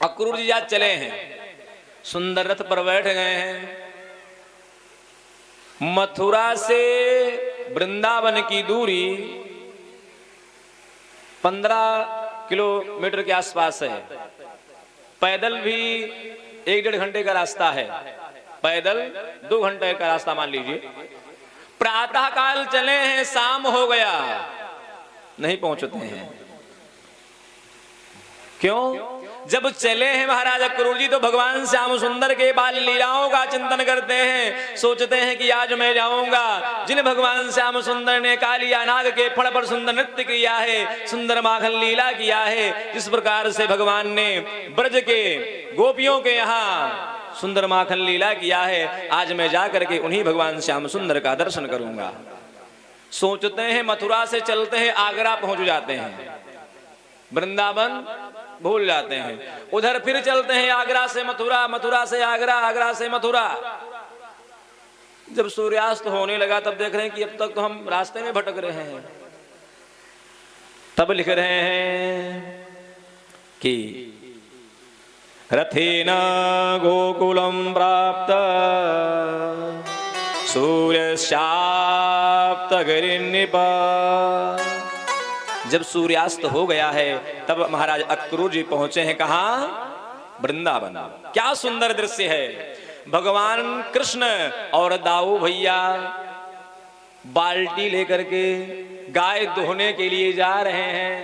अक्रूर जी आज चले हैं, सुंदर रथ पर बैठ गए हैं। मथुरा से वृंदावन की दूरी 15 किलोमीटर के आसपास है। पैदल भी 1-1.5 घंटे का रास्ता है, पैदल 2 घंटे का रास्ता मान लीजिए। प्रातः काल चले हैं, शाम हो गया, नहीं पहुंचते हैं। क्यों? जब चले हैं महाराज अक्रूर जी तो भगवान श्याम सुंदर के बाल लीलाओं का चिंतन करते हैं। सोचते हैं कि आज मैं जाऊंगा, जिन भगवान श्याम सुंदर ने कालिया नाग के फड़ पर सुंदर नृत्य किया है, सुंदर माखन लीला किया है, जिस प्रकार से भगवान ने ब्रज के गोपियों के यहाँ सुंदर माखन लीला किया है, आज मैं जाकर के उन्हीं भगवान श्याम सुंदर का दर्शन करूंगा। सोचते हैं, मथुरा से चलते हैं, आगरा पहुंच जाते हैं, वृंदावन भूल जाते हैं। उधर फिर चलते हैं, आगरा से मथुरा, मथुरा से आगरा, आगरा से मथुरा। जब सूर्यास्त होने लगा तब देख रहे हैं कि अब तक तो हम रास्ते में भटक रहे हैं। तब लिख रहे हैं कि रथेन गोकुलम प्राप्त सूर्यास्त गिरिन्निपा। जब सूर्यास्त हो गया है तब महाराज अक्रूर जी पहुंचे हैं, कहां? वृंदावन। क्या सुंदर दृश्य है। भगवान कृष्ण और दाऊ भैया बाल्टी लेकर के गाय दोहने के लिए जा रहे हैं।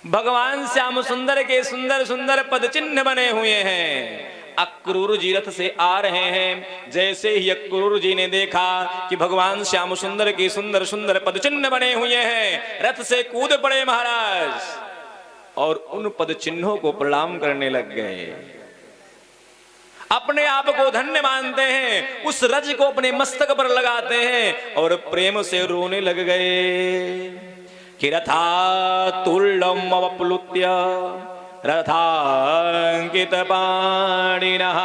भगवान श्याम सुंदर के सुंदर सुंदर पद चिन्ह बने हुए हैं। अक्रूर जी रथ से आ रहे हैं। जैसे ही अक्रूर जी ने देखा कि भगवान श्याम सुंदर के सुंदर सुंदर पद चिन्ह बने हुए हैं, रथ से कूद पड़े महाराज और उन पद चिन्हों को प्रणाम करने लग गए। अपने आप को धन्य मानते हैं, उस रज को अपने मस्तक पर लगाते हैं और प्रेम से रोने लग गए कि रथा तुल्यम अवप्लुत्य रथांकित पाणिनः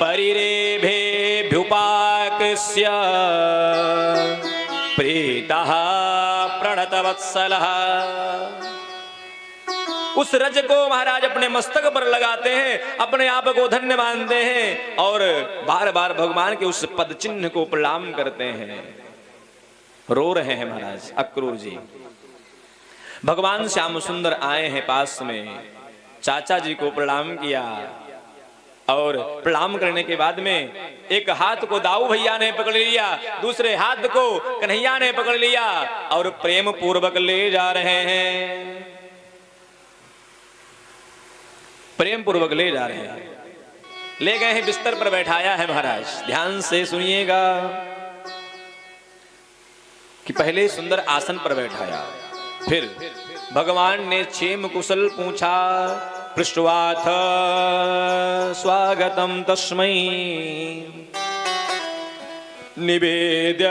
परिरेभेभ्युपाकृष्य प्रीतः प्रणतवत्सलः। उस रज को महाराज अपने मस्तक पर लगाते हैं, अपने आप को धन्य मानते हैं और बार बार भगवान के उस पद चिन्ह को प्रणाम करते हैं। रो रहे हैं महाराज अक्रूर जी। भगवान श्याम सुंदर आए हैं पास में, चाचा जी को प्रणाम किया और प्रणाम करने के बाद में एक हाथ को दाऊ भैया ने पकड़ लिया, दूसरे हाथ को कन्हैया ने पकड़ लिया और प्रेम पूर्वक ले जा रहे हैं, प्रेम पूर्वक ले जा रहे हैं। ले गए हैं, बिस्तर पर बैठाया है महाराज। ध्यान से सुनिएगा कि पहले सुंदर आसन पर बैठाया, फिर भगवान ने क्षेम कुशल पूछा। पृष्ठवाथ स्वागतम तस्मै निवेद्य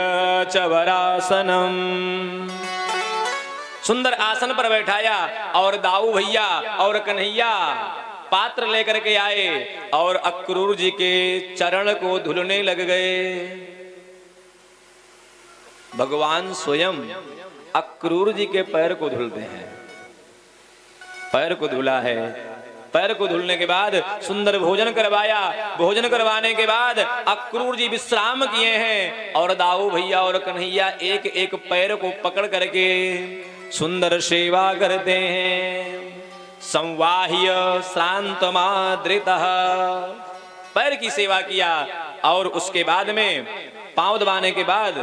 च वरासनम। सुंदर आसन पर बैठाया और दाऊ भैया और कन्हैया पात्र लेकर के आए और अक्रूर जी के चरण को धुलने लग गए। भगवान स्वयं अक्रूर जी के पैर को धुलते हैं। पैर को धुला है, पैर को धुलने के बाद सुंदर भोजन करवाया। भोजन करवाने के बाद अक्रूर जी विश्राम किए हैं और दाऊ भैया और कन्हैया एक एक पैर को पकड़ करके सुंदर सेवा करते हैं। संवाह्य श्रांत माद्रितः, पैर की सेवा किया और उसके बाद में पांव दबाने के बाद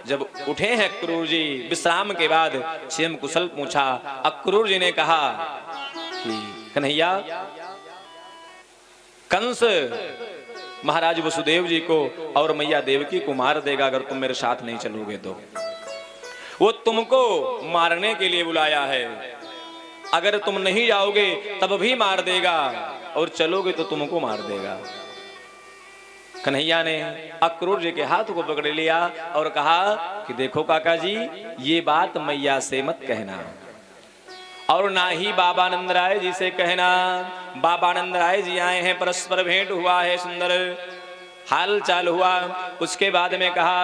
जब उठे हैं अक्रूर जी विश्राम के बाद, क्षेम कुशल पूछा। अक्रूर जी ने कहा कि कन्हैया, कंस महाराज वसुदेव जी को और मैया देवकी को मार देगा अगर तुम मेरे साथ नहीं चलोगे तो। वो तुमको मारने के लिए बुलाया है, अगर तुम नहीं जाओगे तब भी मार देगा और चलोगे तो तुमको मार देगा। कन्हैया ने अक्रूर जी के हाथ को पकड़ लिया और कहा कि देखो काका जी, ये बात मैया से मत कहना और ना ही बाबा नंद राय जी से कहना। बाबा नंद राय जी आए हैं, परस्पर भेंट हुआ है, सुंदर हाल चाल हुआ। उसके बाद में कहा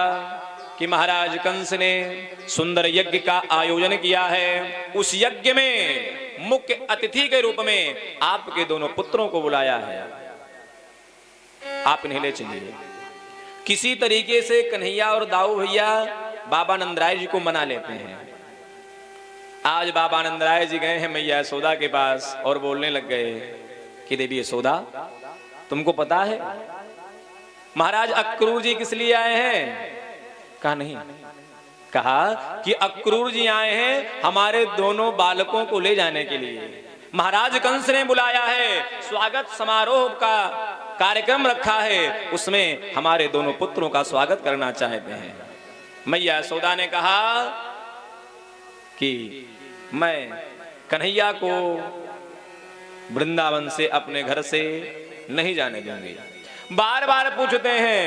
कि महाराज कंस ने सुंदर यज्ञ का आयोजन किया है, उस यज्ञ में मुख्य अतिथि के रूप में आपके दोनों पुत्रों को बुलाया है। आप इन्हें ले चलिए। किसी तरीके से कन्हैया और दाऊ भैया बाबा नंदराय जी को मना लेते हैं। आज बाबा नंदराय जी गए हैं मैया यशोदा के पास और बोलने लग गए कि देवी यशोदा, तुमको पता है महाराज अक्रूर जी किस लिए आए हैं? कहा नहीं। कहा कि अक्रूर जी आए हैं हमारे दोनों बालकों को ले जाने के लिए। महाराज कंस ने बुलाया है, स्वागत समारोह का कार्यक्रम रखा है, उसमें हमारे दोनों पुत्रों का स्वागत करना चाहते हैं। मैया यशोदा ने कहा कि मैं कन्हैया को वृंदावन से अपने घर से नहीं जाने दूंगी। बार बार पूछते हैं,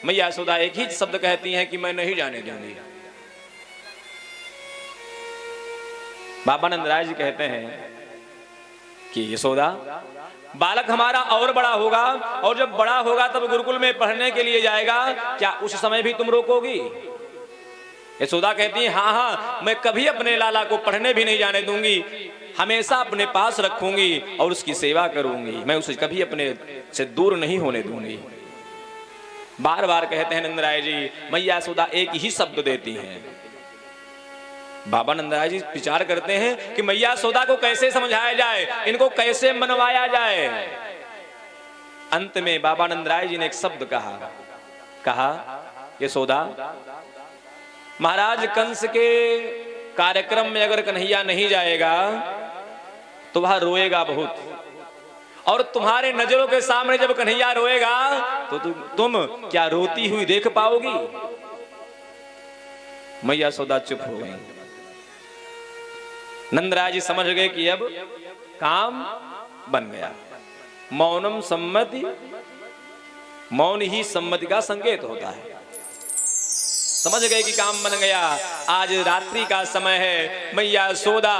मैया यशोदा एक ही शब्द कहती हैं कि मैं नहीं जाने दूंगी। बाबा नंदराय जी कहते हैं कि यशोदा, बालक हमारा और बड़ा होगा और जब बड़ा होगा तब गुरुकुल में पढ़ने के लिए जाएगा, क्या उस समय भी तुम रोकोगी? यशोदा कहती है हाँ हाँ, मैं कभी अपने लाला को पढ़ने भी नहीं जाने दूंगी, हमेशा अपने पास रखूंगी और उसकी सेवा करूंगी, मैं उसे कभी अपने से दूर नहीं होने दूंगी। बार बार कहते हैं नंदराय जी। मैया यशोदा एक ही शब्द देती हैं। बाबा नंदराय जी विचार करते हैं कि मैया यशोदा को कैसे समझाया जाए, इनको कैसे मनवाया जाए। अंत में बाबा नंदराय जी ने एक शब्द कहा यशोदा, महाराज कंस के कार्यक्रम में अगर कन्हैया नहीं जाएगा तो वह रोएगा बहुत, और तुम्हारे नजरों के सामने जब कन्हैया रोएगा तो तुम क्या रोती हुई देख पाओगी? मैया यशोदा चुप हो गई। नंदराय जी समझ गए कि अब काम बन गया। मौनम सम्मति, मौन ही सम्मति का संकेत होता है। समझ गए कि काम बन गया। आज रात्रि का समय है। मैया यशोदा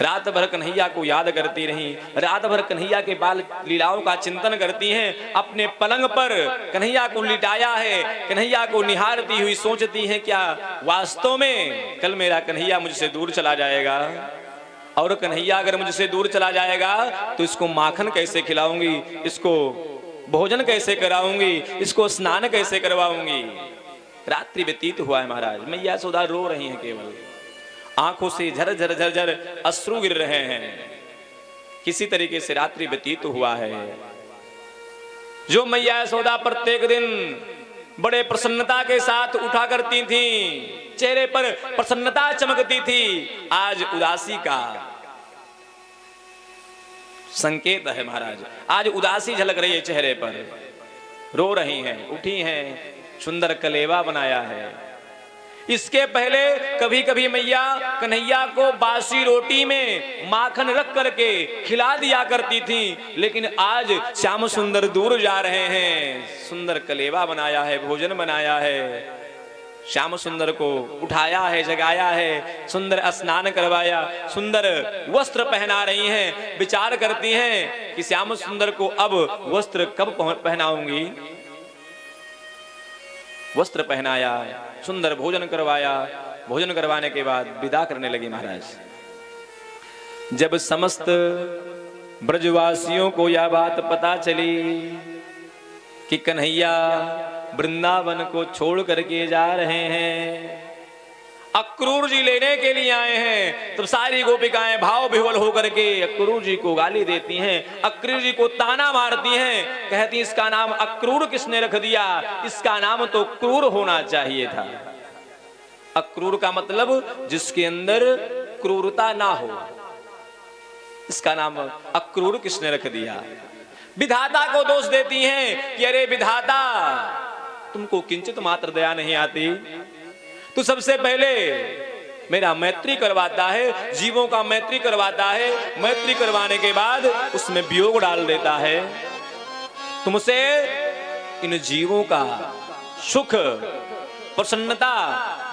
रात भर कन्हैया को याद करती रही, रात भर कन्हैया के बाल लीलाओं का चिंतन करती हैं। अपने पलंग पर कन्हैया को लिटाया है, कन्हैया को निहारती हुई सोचती हैं क्या वास्तव में कल मेरा कन्हैया मुझसे दूर चला जाएगा, और कन्हैया अगर मुझसे दूर चला जाएगा तो इसको माखन कैसे खिलाऊंगी, इसको भोजन कैसे कराऊंगी, इसको स्नान कैसे करवाऊंगी। रात्रि व्यतीत हुआ है महाराज। मैया यशोदा रो रही हैं, केवल आंखों से झरझर झरझर अश्रु गिर रहे हैं। किसी तरीके से रात्रि व्यतीत हुआ है। जो मैया यशोदा प्रत्येक दिन बड़े प्रसन्नता के साथ उठा करती थी, चेहरे पर प्रसन्नता चमकती थी, आज उदासी का संकेत है महाराज। आज उदासी झलक रही है चेहरे पर, रो रही हैं, उठी हैं, सुंदर कलेवा बनाया है। इसके पहले कभी कभी मैया कन्हैया को बासी रोटी में माखन रख करके खिला दिया करती थी, लेकिन आज श्याम सुंदर दूर जा रहे हैं, सुंदर कलेवा बनाया है, भोजन बनाया है, श्याम सुंदर को उठाया है, जगाया है, सुंदर स्नान करवाया, सुंदर वस्त्र पहना रही हैं। विचार करती हैं कि श्याम सुंदर को अब वस्त्र कब पहनाऊंगी। वस्त्र पहनाया, सुंदर भोजन करवाया, भोजन करवाने के बाद विदा करने लगी महाराज। जब समस्त ब्रजवासियों को यह बात पता चली कि कन्हैया वृंदावन को छोड़ करके जा रहे हैं, अक्रूर जी लेने के लिए आए हैं, तो सारी गोपिकाएं भाव विह्वल होकर के अक्रूर जी को गाली देती हैं, अक्रूर जी को ताना मारती हैं, कहती इसका नाम अक्रूर किसने रख दिया, इसका नाम तो क्रूर होना चाहिए था। अक्रूर का मतलब जिसके अंदर क्रूरता ना हो, इसका नाम अक्रूर किसने रख दिया। विधाता को दोष देती हैं कि अरे विधाता, तुमको किंचित मात्र दया नहीं आती, तू सबसे पहले मेरा मैत्री करवाता है, जीवों का मैत्री करवाता है, मैत्री करवाने के बाद उसमें वियोग डाल देता है। तुमसे इन जीवों का सुख प्रसन्नता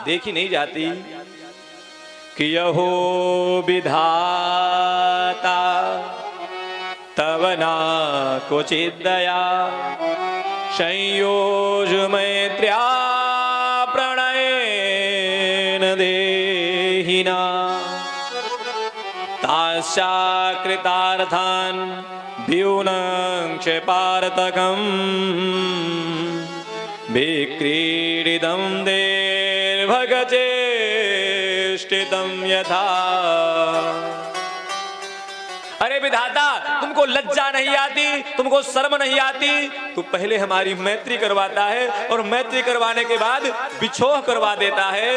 देखी नहीं जाती कि यहो विधाता तव ना क्वचित् दया संयोज मैत्र्या प्रणयेन देहि देहिना ताश्चाकृतार्थान् व्यूनं क्षेपार्थकम् विक्रीडितं देर्भगचेष्टितं यथा। अरे विधाता, तुमको लज्जा नहीं आती, तुमको शर्म नहीं आती, तू पहले हमारी मैत्री करवाता है और मैत्री करवाने के बाद बिछोह करवा देता है।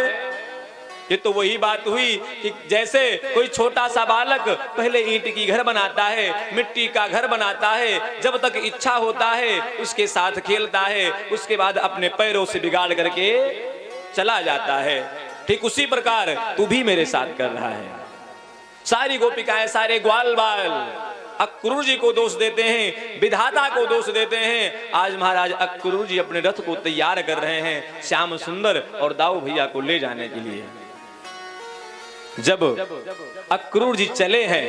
ये तो वही बात हुई कि जैसे कोई छोटा सा बालक पहले ईंट की घर बनाता है, मिट्टी का घर बनाता है, जब तक इच्छा होता है उसके साथ खेलता है, उसके बाद अपने पैरों से बिगाड़ करके चला जाता है। ठीक उसी प्रकार तू भी मेरे साथ कर रहा है। सारी गोपिकाएं, सारे ग्वाल बाल अक्रूर जी को दोष देते हैं, विधाता को दोष देते हैं। आज महाराज अक्रूर जी अपने रथ को तैयार कर रहे हैं श्याम सुंदर और दाऊ भैया को ले जाने के लिए। जब अक्रूर जी चले हैं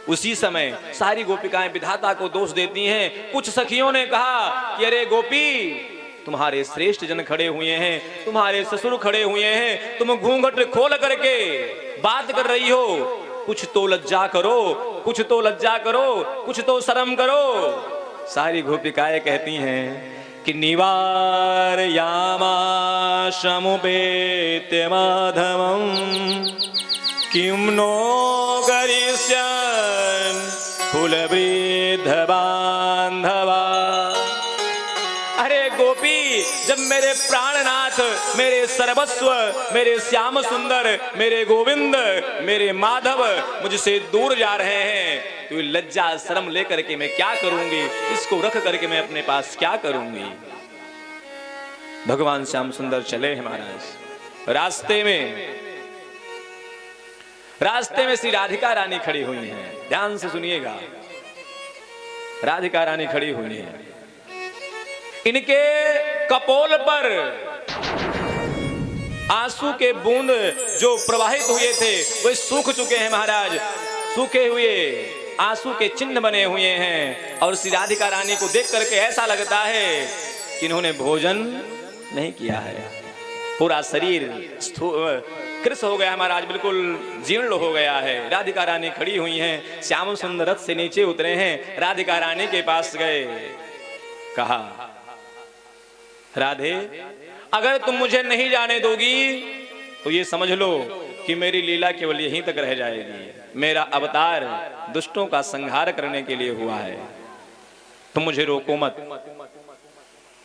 उसी समय सारी गोपिकाएं विधाता को दोष देती हैं। कुछ सखियों ने कहा कि अरे गोपी, तुम्हारे श्रेष्ठ जन खड़े हुए हैं, तुम्हारे ससुर खड़े हुए हैं, तुम घूंघट खोल करके बात कर रही हो, कुछ तो लज्जा करो, कुछ तो लज्जा करो, कुछ तो शर्म करो। सारी गोपिकाएं कहती हैं कि निवारयामाशमुपेत्य माधवं किं नो करिष्यन् कुलवृद्धबान्धवा। अरे गोपी, जब मेरे प्राणनाथ, मेरे सर्वस्व, मेरे श्याम सुंदर, मेरे गोविंद, मेरे माधव मुझसे दूर जा रहे हैं, तो लज्जा शर्म लेकर के मैं क्या करूंगी, इसको रख करके मैं अपने पास क्या करूंगी। भगवान श्याम सुंदर चले हैं महाराज। रास्ते में श्री राधिका रानी खड़ी हुई हैं। ध्यान से सुनिएगा, राधिका रानी खड़ी हुई हैं। इनके कपोल पर आंसू के बूंद जो प्रवाहित हुए थे वे सूख चुके हैं महाराज। सूखे हुए आंसू के चिन्ह बने हुए हैं और श्री राधिका रानी को देख करके ऐसा लगता है कि इन्होंने भोजन नहीं किया है। पूरा शरीर कृश हो गया महाराज, बिल्कुल जीर्ण हो गया है। राधिका रानी खड़ी हुई हैं, श्याम सुंदर रथ से नीचे उतरे हैं, राधिका रानी के पास गए, कहा राधे, अगर तुम मुझे नहीं जाने दोगी तो ये समझ लो कि मेरी लीला केवल यहीं तक रह जाएगी। मेरा अवतार दुष्टों का संहार करने के लिए हुआ है, तुम मुझे रोको मत।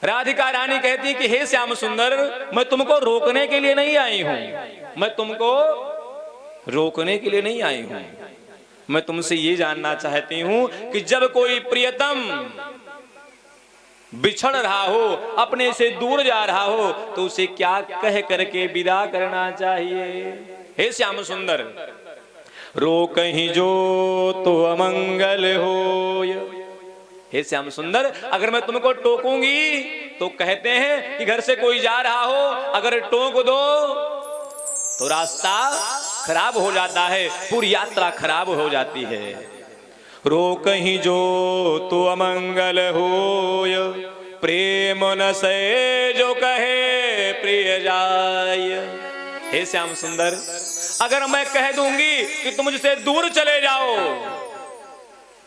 राधिका रानी कहती कि हे श्याम सुंदर, मैं तुमको रोकने के लिए नहीं आई हूं, मैं तुमको रोकने के लिए नहीं आई हूं। मैं तुमसे ये जानना चाहती हूं कि जब कोई प्रियतम बिछड़ रहा हो, अपने से दूर जा रहा हो, तो उसे क्या कह करके विदा करना चाहिए। हे श्याम सुंदर, रोकहि जो तो अमंगल होय। हे श्याम सुंदर, अगर मैं तुमको टोकूंगी तो कहते हैं कि घर से कोई जा रहा हो, अगर टोक दो तो रास्ता खराब हो जाता है, पूरी यात्रा खराब हो जाती है। रोकहि जो तो अमंगल होय, प्रेम न से जो कहे प्रिय जाय। हे श्याम सुंदर, अगर मैं कह दूंगी कि तुम मुझसे दूर चले जाओ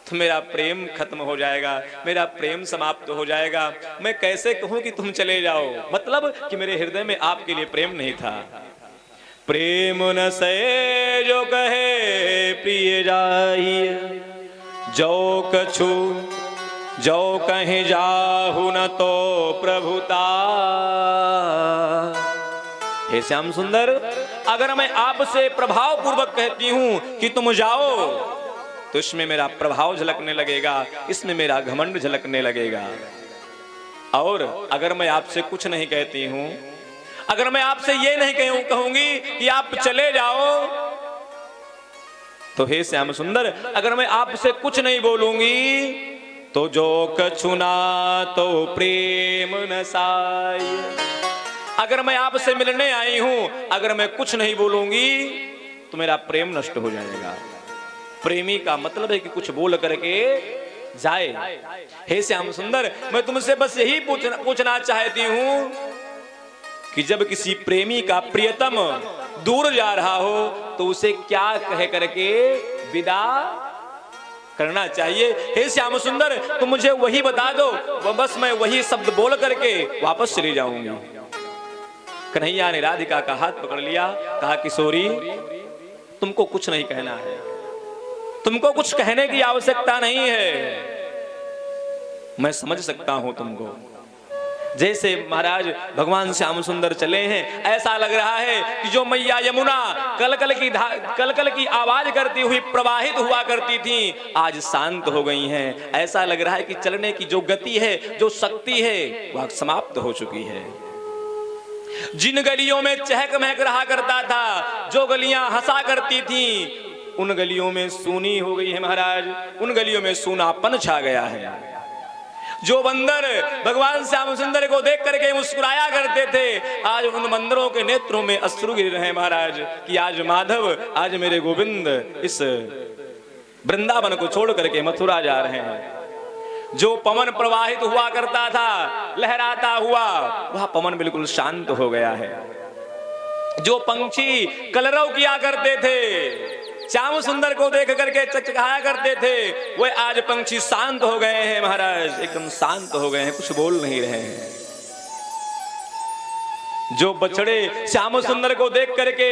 तो मेरा प्रेम खत्म हो जाएगा, मेरा प्रेम समाप्त हो जाएगा। मैं कैसे कहूं कि तुम चले जाओ, मतलब कि मेरे हृदय में आपके लिए प्रेम नहीं था। प्रेम न से जो कहे प्रिय जाहिए, जो कछु जो कहीं जाहु न तो प्रभुता। हे श्याम सुंदर, अगर मैं आपसे प्रभाव पूर्वक कहती हूं कि तुम जाओ तो इसमें मेरा प्रभाव झलकने लगेगा, इसमें मेरा घमंड झलकने लगेगा। और अगर मैं आपसे कुछ नहीं कहती हूं, अगर मैं आपसे ये नहीं कहूंगी कि आप चले जाओ, तो हे श्याम सुंदर, अगर मैं आपसे कुछ नहीं बोलूंगी तो जो कछु ना तो प्रेम न साय। अगर मैं आपसे मिलने आई हूं, अगर मैं कुछ नहीं बोलूंगी तो मेरा प्रेम नष्ट हो जाएगा। प्रेमी का मतलब है कि कुछ बोल करके जाए। हे श्याम सुंदर, मैं तुमसे बस यही पूछना चाहती हूं कि जब किसी प्रेमी का प्रियतम दूर जा रहा हो तो उसे क्या कह करके विदा करना चाहिए? हे श्याम सुंदर, तुम मुझे वही बता दो, बस मैं वही शब्द बोल करके वापस चली जाऊंगी। कन्हैया ने राधिका का हाथ पकड़ लिया, कहा किशोरी तुमको कुछ नहीं कहना है, तुमको कुछ कहने की आवश्यकता नहीं है, मैं समझ सकता हूं तुमको। जैसे महाराज भगवान श्याम सुंदर चले हैं, ऐसा लग रहा है कि जो मैया यमुना कलकल की आवाज करती हुई प्रवाहित हुआ करती थी, आज शांत हो गई हैं। ऐसा लग रहा है कि चलने की जो गति है, जो शक्ति है, वह समाप्त हो चुकी है। जिन गलियों में चहक महक रहा करता था, जो गलियां हंसा करती थी, उन गलियों में सूनी हो गई है महाराज, उन गलियों में सूनापन छा गया है। जो बंदर भगवान श्याम सुंदर को देख करके मुस्कुराया करते थे, आज उन बंदरों के नेत्रों में अश्रु गिर रहे हैं महाराज, कि आज माधव, आज मेरे गोविंद इस वृंदावन को छोड़ करके मथुरा जा रहे हैं। जो पवन प्रवाहित हुआ करता था, लहराता हुआ, वह पवन बिल्कुल शांत हो गया है। जो पंछी कलरव किया करते थे, श्याम सुंदर को देख करके चकचकाया करते थे, वे आज पंछी शांत हो गए हैं महाराज, एकदम शांत हो गए हैं, कुछ बोल नहीं रहे हैं। जो बछड़े श्याम सुंदर को देख करके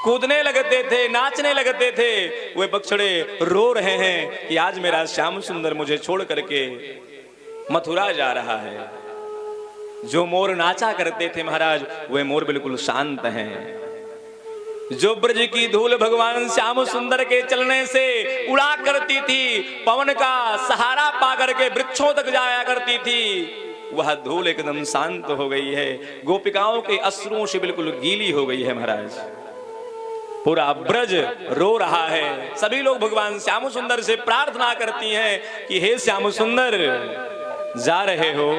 कूदने लगते थे, नाचने लगते थे, वे बछड़े रो रहे हैं कि आज मेरा श्याम सुंदर मुझे छोड़ करके मथुरा जा रहा है। जो मोर नाचा करते थे महाराज, वे मोर बिल्कुल शांत हैं। जो ब्रज की धूल भगवान श्याम सुंदर के चलने से उड़ा करती थी, पवन का सहारा पा करके वृक्षों तक जाया करती थी, वह धूल एकदम शांत हो गई है। गोपिकाओं के अश्रुओं से बिल्कुल गीली हो गई है महाराज। पूरा ब्रज रो रहा है। सभी लोग भगवान श्याम सुंदर से प्रार्थना करती हैं कि हे श्याम सुंदर, जा रहे हो